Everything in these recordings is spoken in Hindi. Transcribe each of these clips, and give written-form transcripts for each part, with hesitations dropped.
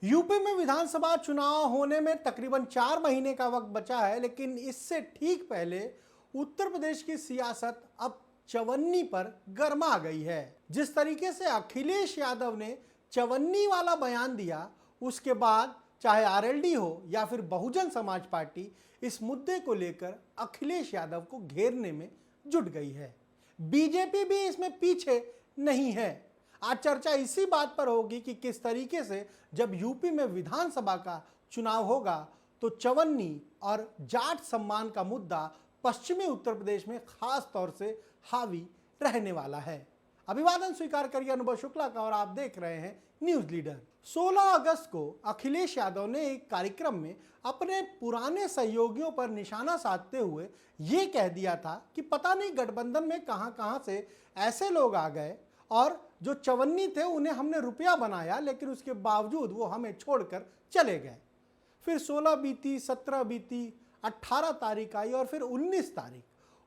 यूपी में विधानसभा चुनाव होने में तकरीबन 4 महीने का वक्त बचा है, लेकिन इससे ठीक पहले उत्तर प्रदेश की सियासत अब चवन्नी पर गर्मा गई है। जिस तरीके से अखिलेश यादव ने चवन्नी वाला बयान दिया, उसके बाद चाहे आरएलडी हो या फिर बहुजन समाज पार्टी इस मुद्दे को लेकर अखिलेश यादव को घेरने में जुट गई है। बीजेपी भी इसमें पीछे नहीं है। आज चर्चा इसी बात पर होगी कि किस तरीके से जब यूपी में विधानसभा का चुनाव होगा तो चवन्नी और जाट सम्मान का मुद्दा पश्चिमी उत्तर प्रदेश में खास तौर से हावी रहने वाला है। अभिवादन स्वीकार करिए अनुभव शुक्ला का और आप देख रहे हैं न्यूज लीडर। 16 अगस्त को अखिलेश यादव ने एक कार्यक्रम में अपने पुराने सहयोगियों पर निशाना साधते हुए ये कह दिया था कि पता नहीं गठबंधन में कहां से ऐसे लोग आ गए और जो चवन्नी थे उन्हें हमने रुपया बनाया, लेकिन उसके बावजूद वो हमें छोड़कर चले गए। फिर 16 बीती, 17 बीती, 18 तारीख आई और फिर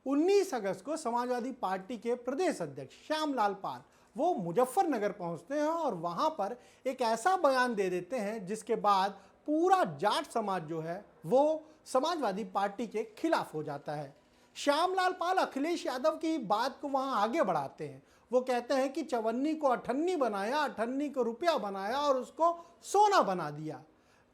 19 अगस्त को समाजवादी पार्टी के प्रदेश अध्यक्ष श्यामलाल पाल वो मुजफ्फरनगर पहुंचते हैं और वहां पर एक ऐसा बयान दे देते हैं जिसके बाद पूरा जाट समाज जो है वो समाजवादी पार्टी के खिलाफ हो जाता है। श्यामलाल पाल अखिलेश यादव की बात को वहां आगे बढ़ाते हैं। वो कहते हैं कि चवन्नी को अठन्नी बनाया, अठन्नी को रुपया बनाया और उसको सोना बना दिया।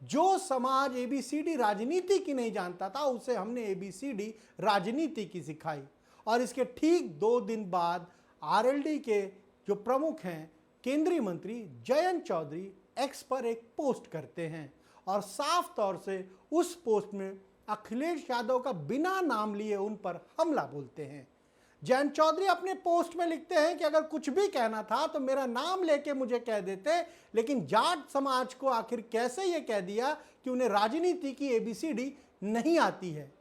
जो समाज एबीसीडी राजनीति की नहीं जानता था उसे हमने एबीसीडी राजनीति की सिखाई। और इसके ठीक 2 दिन बाद आरएलडी के जो प्रमुख हैं केंद्रीय मंत्री जयंत चौधरी एक्स पर एक पोस्ट करते हैं और साफ तौर से उस पोस्ट में अखिलेश यादव का बिना नाम लिए उन पर हमला बोलते हैं। जयंत चौधरी अपने पोस्ट में लिखते हैं कि अगर कुछ भी कहना था तो मेरा नाम लेके मुझे कह देते, लेकिन जाट समाज को आखिर कैसे ये कह दिया कि उन्हें राजनीति की एबीसीडी नहीं आती है।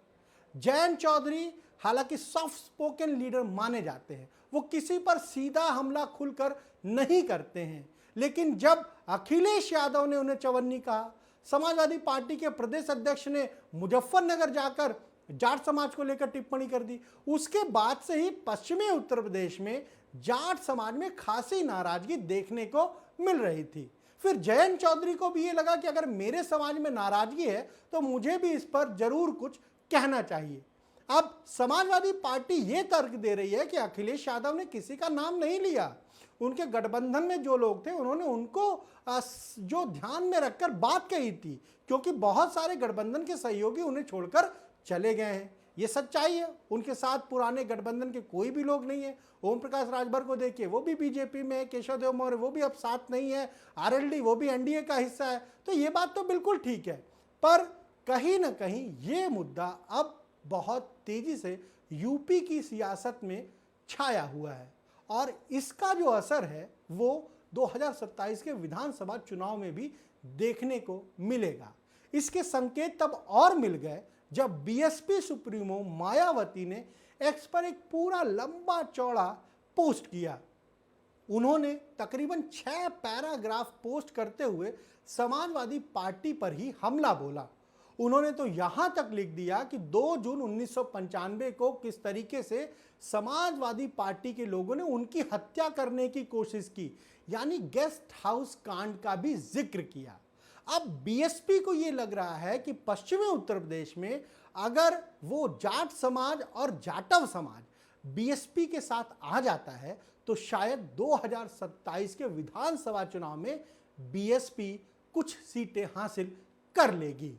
जयंत चौधरी हालांकि सॉफ्ट स्पोकन लीडर माने जाते हैं, वो किसी पर सीधा हमला खुलकर नहीं करते हैं, लेकिन जब अखिलेश यादव ने उन्हें चवन्नी कहा, समाजवादी पार्टी के प्रदेश अध्यक्ष ने मुजफ्फरनगर जाकर जाट समाज को लेकर टिप्पणी कर दी, उसके बाद से ही पश्चिमी उत्तर प्रदेश में जाट समाज में खासी नाराजगी देखने को मिल रही थी। फिर जयंत चौधरी को भी ये लगा कि अगर मेरे समाज में नाराजगी है तो मुझे भी इस पर जरूर कुछ कहना चाहिए। अब समाजवादी पार्टी ये तर्क दे रही है कि अखिलेश यादव ने किसी का नाम नहीं लिया, उनके गठबंधन में जो लोग थे उन्होंने उनको जो ध्यान में रखकर बात कही थी, क्योंकि बहुत सारे गठबंधन के सहयोगी उन्हें छोड़कर चले गए हैं। ये सच्चाई है, उनके साथ पुराने गठबंधन के कोई भी लोग नहीं है। ओम प्रकाश राजभर को देखिए, वो भी बीजेपी में है, केशव देव मौर्य वो भी अब साथ नहीं है, आरएलडी वो भी एनडीए का हिस्सा है। तो ये बात तो बिल्कुल ठीक है, पर कहीं ना कहीं ये मुद्दा अब बहुत तेजी से यूपी की सियासत में छाया हुआ है और इसका जो असर है वो 2027 के विधानसभा चुनाव में भी देखने को मिलेगा। इसके संकेत तब और मिल गए जब बीएसपी सुप्रीमो मायावती ने एक्स पर एक पूरा लंबा चौड़ा पोस्ट किया। उन्होंने तकरीबन 6 पैराग्राफ पोस्ट करते हुए समाजवादी पार्टी पर ही हमला बोला। उन्होंने तो यहां तक लिख दिया कि 2 जून 1995 को किस तरीके से समाजवादी पार्टी के लोगों ने उनकी हत्या करने की कोशिश की, यानी गेस्ट हाउस कांड का भी जिक्र किया। अब बीएसपी को यह लग रहा है कि पश्चिमी उत्तर प्रदेश में अगर वो जाट समाज और जाटव समाज बीएसपी के साथ आ जाता है तो शायद 2027 के विधानसभा चुनाव में बीएसपी कुछ सीटें हासिल कर लेगी,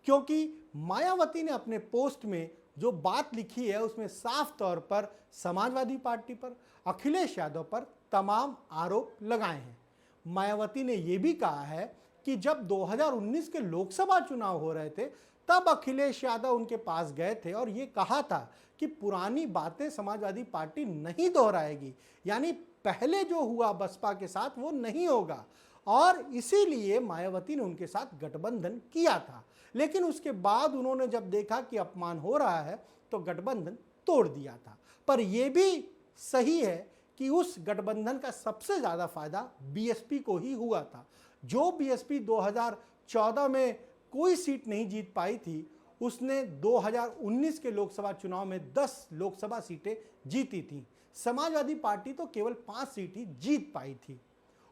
क्योंकि मायावती ने अपने पोस्ट में जो बात लिखी है उसमें साफ तौर पर समाजवादी पार्टी पर, अखिलेश यादव पर तमाम आरोप लगाए हैं। मायावती ने यह भी कहा है कि जब 2019 के लोकसभा चुनाव हो रहे थे तब अखिलेश यादव उनके पास गए थे और ये कहा था कि पुरानी बातें समाजवादी पार्टी नहीं दोहराएगी, यानी पहले जो हुआ बसपा के साथ वो नहीं होगा, और इसीलिए मायावती ने उनके साथ गठबंधन किया था। लेकिन उसके बाद उन्होंने जब देखा कि अपमान हो रहा है तो गठबंधन तोड़ दिया था। पर यह भी सही है कि उस गठबंधन का सबसे ज्यादा फायदा बीएसपी को ही हुआ था। जो बीएसपी 2014 में कोई सीट नहीं जीत पाई थी, उसने 2019 के लोकसभा चुनाव में 10 लोकसभा सीटें जीती थीं। समाजवादी पार्टी तो केवल 5 सीट ही जीत पाई थी।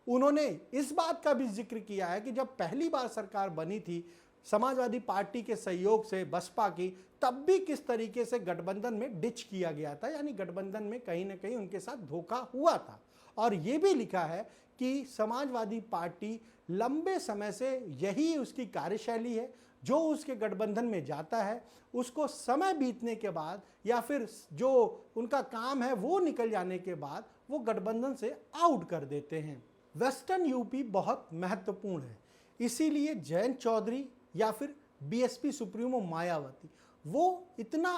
उन्होंने इस बात का भी जिक्र किया है कि जब पहली बार सरकार बनी थी समाजवादी पार्टी के सहयोग से बसपा की, तब भी किस तरीके से गठबंधन में डिच किया गया था, यानी गठबंधन में कहीं ना कहीं उनके साथ धोखा हुआ था। और ये भी लिखा है कि समाजवादी पार्टी लंबे समय से यही उसकी कार्यशैली है, जो उसके गठबंधन में जाता है उसको समय बीतने के बाद या फिर जो उनका काम है वो निकल जाने के बाद वो गठबंधन से आउट कर देते हैं। वेस्टर्न यूपी बहुत महत्वपूर्ण है, इसीलिए जयंत चौधरी या फिर बीएसपी सुप्रीमो मायावती वो इतना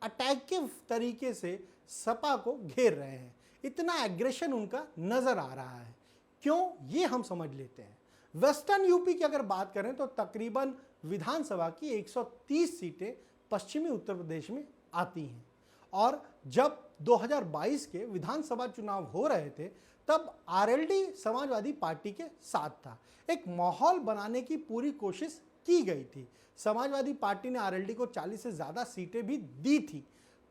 अटैकिव तरीके से सपा को घेर रहे हैं, इतना एग्रेशन उनका नजर आ रहा है। क्यों, ये हम समझ लेते हैं। वेस्टर्न यूपी की अगर बात करें तो तकरीबन विधानसभा की 130 सीटें पश्चिमी उत्तर प्रदेश में आती हैं। और जब 2022 के विधानसभा चुनाव हो रहे थे तब आरएलडी समाजवादी पार्टी के साथ था। एक माहौल बनाने की पूरी कोशिश की गई थी। समाजवादी पार्टी ने आरएलडी को 40 से ज़्यादा सीटें भी दी थी,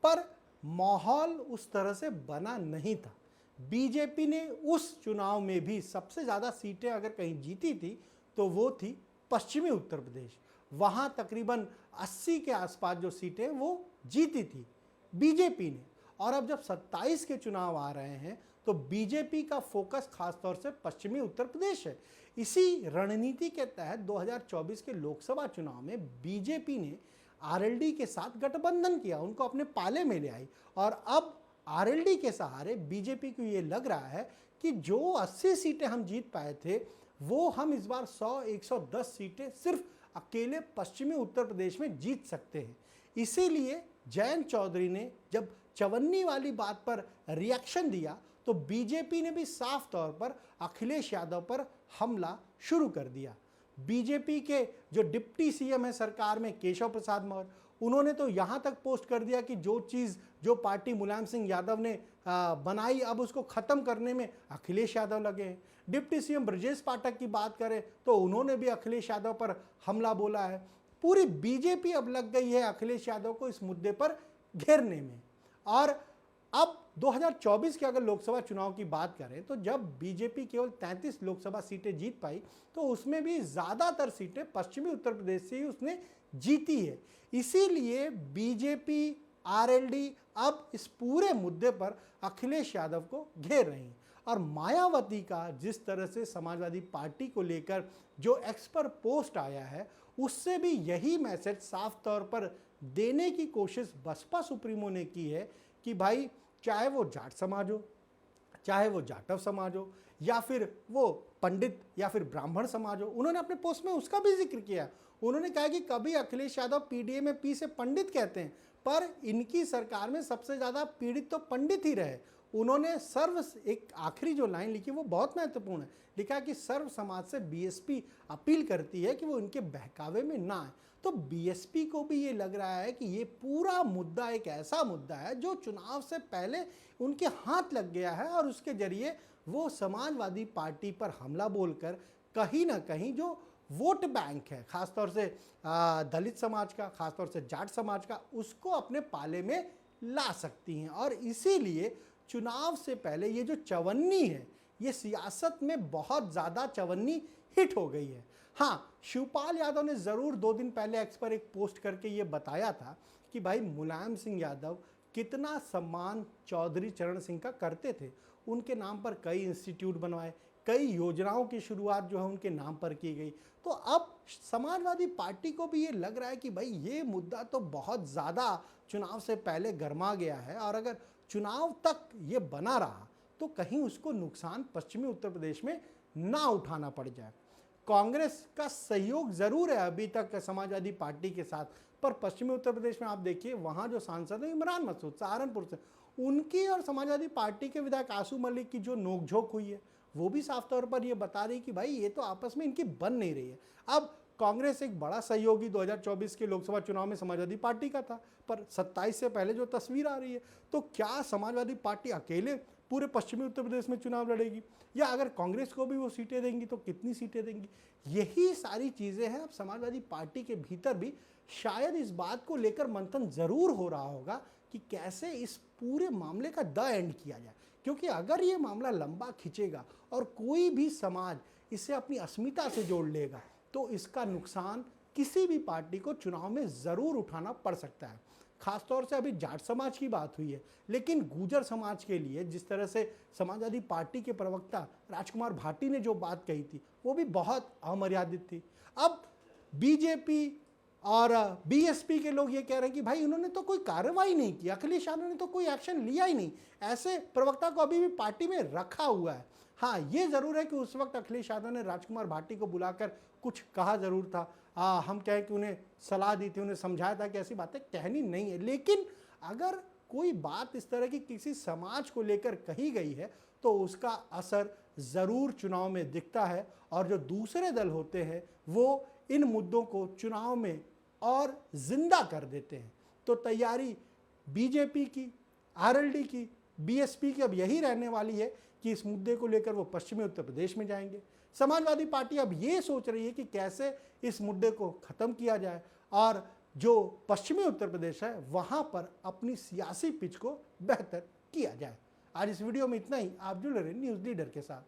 पर माहौल उस तरह से बना नहीं था। बीजेपी ने उस चुनाव में भी सबसे ज़्यादा सीटें अगर कहीं जीती थी तो वो थी पश्चिमी उत्तर प्रदेश। वहाँ तकरीबन 80 के आसपास जो सीटें वो जीती थी बीजेपी ने। और अब जब 27 के चुनाव आ रहे हैं तो बीजेपी का फोकस खासतौर से पश्चिमी उत्तर प्रदेश है। इसी रणनीति के तहत 2024 के लोकसभा चुनाव में बीजेपी ने आरएलडी के साथ गठबंधन किया, उनको अपने पाले में ले आई। और अब आरएलडी के सहारे बीजेपी को ये लग रहा है कि जो 80 सीटें हम जीत पाए थे वो हम इस बार 100-110 सीटें सिर्फ अकेले पश्चिमी उत्तर प्रदेश में जीत सकते हैं। इसीलिए जयंत चौधरी ने जब चवन्नी वाली बात पर रिएक्शन दिया तो बीजेपी ने भी साफ तौर पर अखिलेश यादव पर हमला शुरू कर दिया। बीजेपी के जो डिप्टी सीएम है सरकार में केशव प्रसाद मौर्य, उन्होंने तो यहाँ तक पोस्ट कर दिया कि जो पार्टी मुलायम सिंह यादव ने बनाई अब उसको ख़त्म करने में अखिलेश यादव लगे हैं। डिप्टी सीएम ब्रजेश पाठक की बात करें तो उन्होंने भी अखिलेश यादव पर हमला बोला है। पूरी बीजेपी अब लग गई है अखिलेश यादव को इस मुद्दे पर घेरने में। और अब 2024 के अगर लोकसभा चुनाव की बात करें तो जब बीजेपी केवल 33 लोकसभा सीटें जीत पाई तो उसमें भी ज़्यादातर सीटें पश्चिमी उत्तर प्रदेश से ही उसने जीती है। इसीलिए बीजेपी आरएलडी अब इस पूरे मुद्दे पर अखिलेश यादव को घेर रही है। और मायावती का जिस तरह से समाजवादी पार्टी को लेकर जो एक्स पर पोस्ट आया है उससे भी यही मैसेज साफ तौर पर देने की कोशिश बसपा सुप्रीमो ने की है कि भाई चाहे वो जाट समाज हो, चाहे वो जाटव समाज हो, या फिर वो पंडित या फिर ब्राह्मण समाज हो, उन्होंने अपने पोस्ट में उसका भी जिक्र किया। उन्होंने कहा कि कभी अखिलेश यादव पीडीए में पी से पंडित कहते हैं, पर इनकी सरकार में सबसे ज़्यादा पीड़ित तो पंडित ही रहे। उन्होंने एक आखिरी जो लाइन लिखी वो बहुत महत्वपूर्ण है। लिखा कि सर्व समाज से बीएसपी अपील करती है कि वो इनके बहकावे में ना आए। तो बीएसपी को भी ये लग रहा है कि ये पूरा मुद्दा एक ऐसा मुद्दा है जो चुनाव से पहले उनके हाथ लग गया है और उसके जरिए वो समाजवादी पार्टी पर हमला बोलकर कहीं ना कहीं जो वोट बैंक है खासतौर से दलित समाज का, खासतौर से जाट समाज का, उसको अपने पाले में ला सकती हैं। और इसीलिए चुनाव से पहले ये जो चवन्नी है ये सियासत में बहुत ज़्यादा चवन्नी हिट हो गई है। हाँ, शिवपाल यादव ने ज़रूर 2 दिन पहले एक्स पर एक पोस्ट करके ये बताया था कि भाई मुलायम सिंह यादव कितना सम्मान चौधरी चरण सिंह का करते थे। उनके नाम पर कई इंस्टीट्यूट बनवाए, कई योजनाओं की शुरुआत जो है उनके नाम पर की गई। तो अब समाजवादी पार्टी को भी ये लग रहा है कि भाई ये मुद्दा तो बहुत ज़्यादा चुनाव से पहले गर्मा गया है और अगर चुनाव तक ये बना रहा तो कहीं उसको नुकसान पश्चिमी उत्तर प्रदेश में ना उठाना पड़ जाए। कांग्रेस का सहयोग ज़रूर है अभी तक समाजवादी पार्टी के साथ, पर पश्चिमी उत्तर प्रदेश में आप देखिए वहाँ जो सांसद हैं इमरान मसूद सहारनपुर से, उनकी और समाजवादी पार्टी के विधायक आसू मलिक की जो नोकझोंक हुई है वो भी साफ तौर पर ये बता रही कि भाई ये तो आपस में इनकी बन नहीं रही है। अब कांग्रेस एक बड़ा सहयोगी 2024 के लोकसभा चुनाव में समाजवादी पार्टी का था, पर 27 से पहले जो तस्वीर आ रही है तो क्या समाजवादी पार्टी अकेले पूरे पश्चिमी उत्तर प्रदेश में चुनाव लड़ेगी, या अगर कांग्रेस को भी वो सीटें देंगी तो कितनी सीटें देंगी? यही सारी चीज़ें हैं। अब समाजवादी पार्टी के भीतर भी शायद इस बात को लेकर मंथन ज़रूर हो रहा होगा कि कैसे इस पूरे मामले का द एंड किया जाए, क्योंकि अगर ये मामला लंबा खिंचेगा और कोई भी समाज इसे अपनी अस्मिता से जोड़ लेगा तो इसका नुकसान किसी भी पार्टी को चुनाव में ज़रूर उठाना पड़ सकता है। खासतौर से अभी जाट समाज की बात हुई है, लेकिन गुर्जर समाज के लिए जिस तरह से समाजवादी पार्टी के प्रवक्ता राजकुमार भाटी ने जो बात कही थी वो भी बहुत अमर्यादित थी। अब बीजेपी और बीएसपी के लोग ये कह रहे हैं कि भाई उन्होंने तो कोई कार्रवाई नहीं की, अखिलेश यादव ने तो कोई एक्शन लिया ही नहीं, ऐसे प्रवक्ता को अभी भी पार्टी में रखा हुआ है। हाँ, ये ज़रूर है कि उस वक्त अखिलेश यादव ने राजकुमार भाटी को बुलाकर कुछ कहा ज़रूर था। हम कहें कि उन्हें सलाह दी थी, उन्हें समझाया था कि ऐसी बातें कहनी नहीं है। लेकिन अगर कोई बात इस तरह की किसी समाज को लेकर कही गई है तो उसका असर ज़रूर चुनाव में दिखता है, और जो दूसरे दल होते हैं वो इन मुद्दों को चुनाव में और जिंदा कर देते हैं। तो तैयारी बीजेपी की, आरएलडी की, बीएसपी की अब यही रहने वाली है कि इस मुद्दे को लेकर वो पश्चिमी उत्तर प्रदेश में जाएंगे। समाजवादी पार्टी अब ये सोच रही है कि कैसे इस मुद्दे को ख़त्म किया जाए और जो पश्चिमी उत्तर प्रदेश है वहाँ पर अपनी सियासी पिच को बेहतर किया जाए। आज इस वीडियो में इतना ही। आप जुड़ रहे न्यूज़ लीडर के साथ।